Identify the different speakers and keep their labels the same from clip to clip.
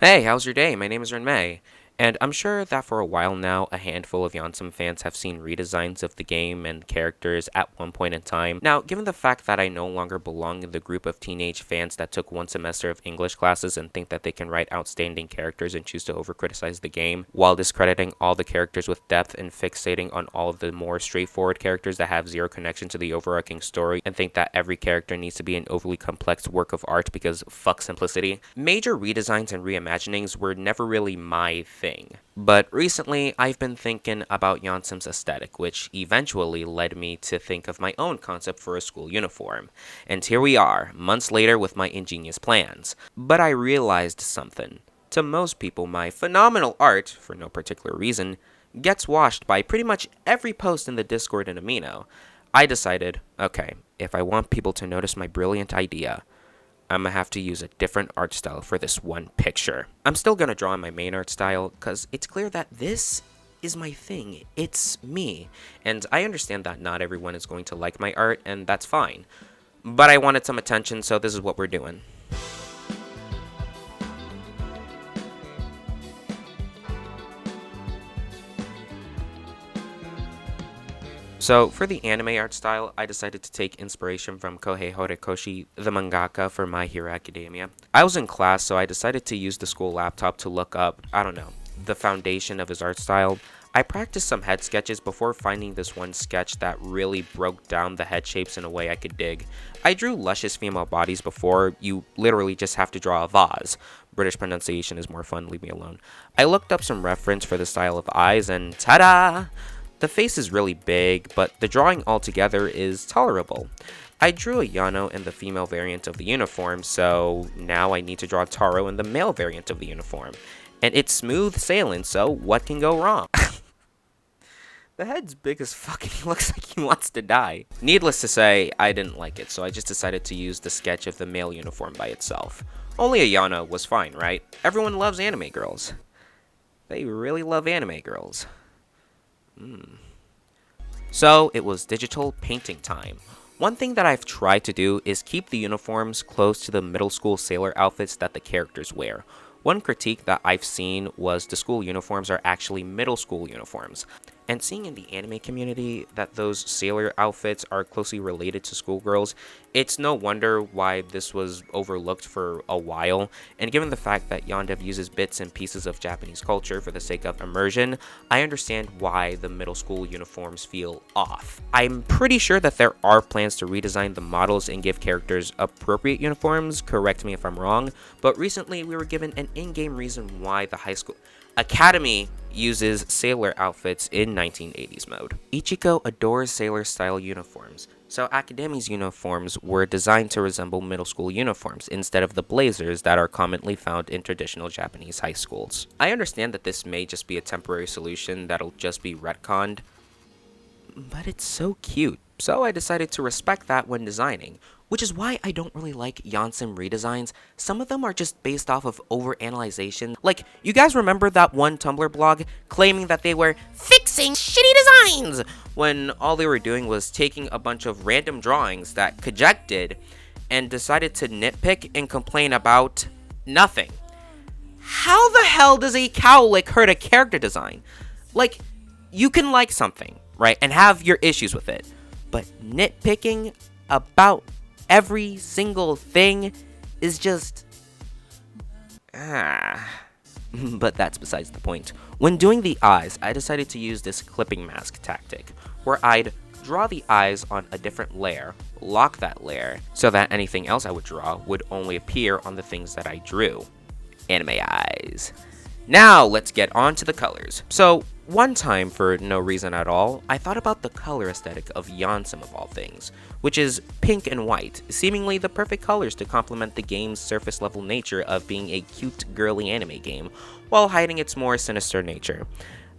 Speaker 1: Hey, how's your day? My name is Renmei, and I'm sure that for a while now, a handful of Yansum fans have seen redesigns of the game and characters at one point in time. Now, given the fact that I no longer belong in the group of teenage fans that took one semester of English classes and think that they can write outstanding characters and choose to over-criticize the game, while discrediting all the characters with depth and fixating on all of the more straightforward characters that have zero connection to the overarching story, and think that every character needs to be an overly complex work of art because fuck simplicity. Major redesigns and reimaginings were never really my thing. But recently, I've been thinking about Yansum's aesthetic, which eventually led me to think of my own concept for a school uniform. And here we are, months later with my ingenious plans. But I realized something. To most people, my phenomenal art, for no particular reason, gets washed by pretty much every post in the Discord and Amino. I decided, okay, if I want people to notice my brilliant idea, I'm gonna have to use a different art style for this one picture. I'm still gonna draw in my main art style, because it's clear that this is my thing. It's me. And I understand that not everyone is going to like my art, and that's fine. But I wanted some attention, so this is what we're doing. So, for the anime art style, I decided to take inspiration from Kohei Horikoshi, the mangaka for My Hero Academia. I was in class, so I decided to use the school laptop to look up, the foundation of his art style. I practiced some head sketches before finding this one sketch that really broke down the head shapes in a way I could dig. I drew luscious female bodies before. You literally just have to draw a vase. British pronunciation is more fun, leave me alone. I looked up some reference for the style of eyes, and ta-da! The face is really big, but the drawing altogether is tolerable. I drew a Yano in the female variant of the uniform, so now I need to draw Taro in the male variant of the uniform. And it's smooth sailing, so what can go wrong? The head's big as fuck and he looks like he wants to die. Needless to say, I didn't like it, so I just decided to use the sketch of the male uniform by itself. Only a Yano was fine, right? Everyone loves anime girls. They really love anime girls. So it was digital painting time. One thing that I've tried to do is keep the uniforms close to the middle school sailor outfits that the characters wear. One critique that I've seen was the school uniforms are actually middle school uniforms. And seeing in the anime community that those sailor outfits are closely related to schoolgirls, it's no wonder why this was overlooked for a while. And given the fact that Yandere uses bits and pieces of Japanese culture for the sake of immersion, I understand why the middle school uniforms feel off. I'm pretty sure that there are plans to redesign the models and give characters appropriate uniforms, correct me if I'm wrong, but recently we were given an in-game reason why the high school Academy uses sailor outfits in 1980s mode. Ichiko adores sailor-style uniforms, so Academy's uniforms were designed to resemble middle school uniforms instead of the blazers that are commonly found in traditional Japanese high schools. I understand that this may just be a temporary solution that'll just be retconned, but it's so cute, so I decided to respect that when designing. Which is why I don't really like Yansum redesigns. Some of them are just based off of overanalyzation. Like, you guys remember that one Tumblr blog claiming that they were fixing shitty designs, when all they were doing was taking a bunch of random drawings that Kajek did and decided to nitpick and complain about nothing. How the hell does a cowlick hurt a character design? Like, you can like something, right, and have your issues with it, but nitpicking about every single thing is just... But that's besides the point. When doing the eyes, I decided to use this clipping mask tactic, where I'd draw the eyes on a different layer, lock that layer, so that anything else I would draw would only appear on the things that I drew. Anime eyes. Now let's get on to the colors. So, one time, for no reason at all, I thought about the color aesthetic of Yansum of all things, which is pink and white, seemingly the perfect colors to complement the game's surface level nature of being a cute girly anime game, while hiding its more sinister nature.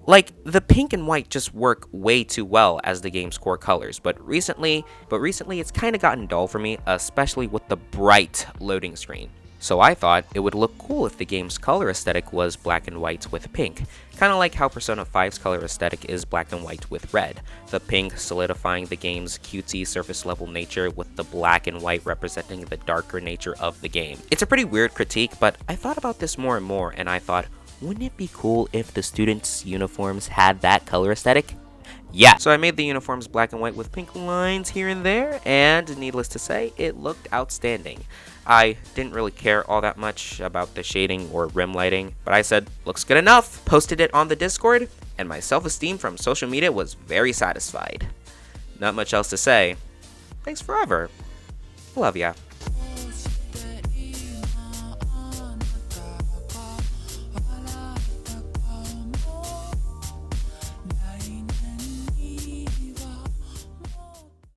Speaker 1: Like, the pink and white just work way too well as the game's core colors, but recently it's kinda gotten dull for me, especially with the bright loading screen. So I thought it would look cool if the game's color aesthetic was black and white with pink, kinda like how Persona 5's color aesthetic is black and white with red, the pink solidifying the game's cutesy surface level nature with the black and white representing the darker nature of the game. It's a pretty weird critique, but I thought about this more and more, and I thought, wouldn't it be cool if the students' uniforms had that color aesthetic? Yeah, so I made the uniforms black and white with pink lines here and there, and needless to say, it looked outstanding. I didn't really care all that much about the shading or rim lighting, but I said, looks good enough, posted it on the Discord, and my self-esteem from social media was very satisfied. Not much else to say. Thanks forever. Love ya.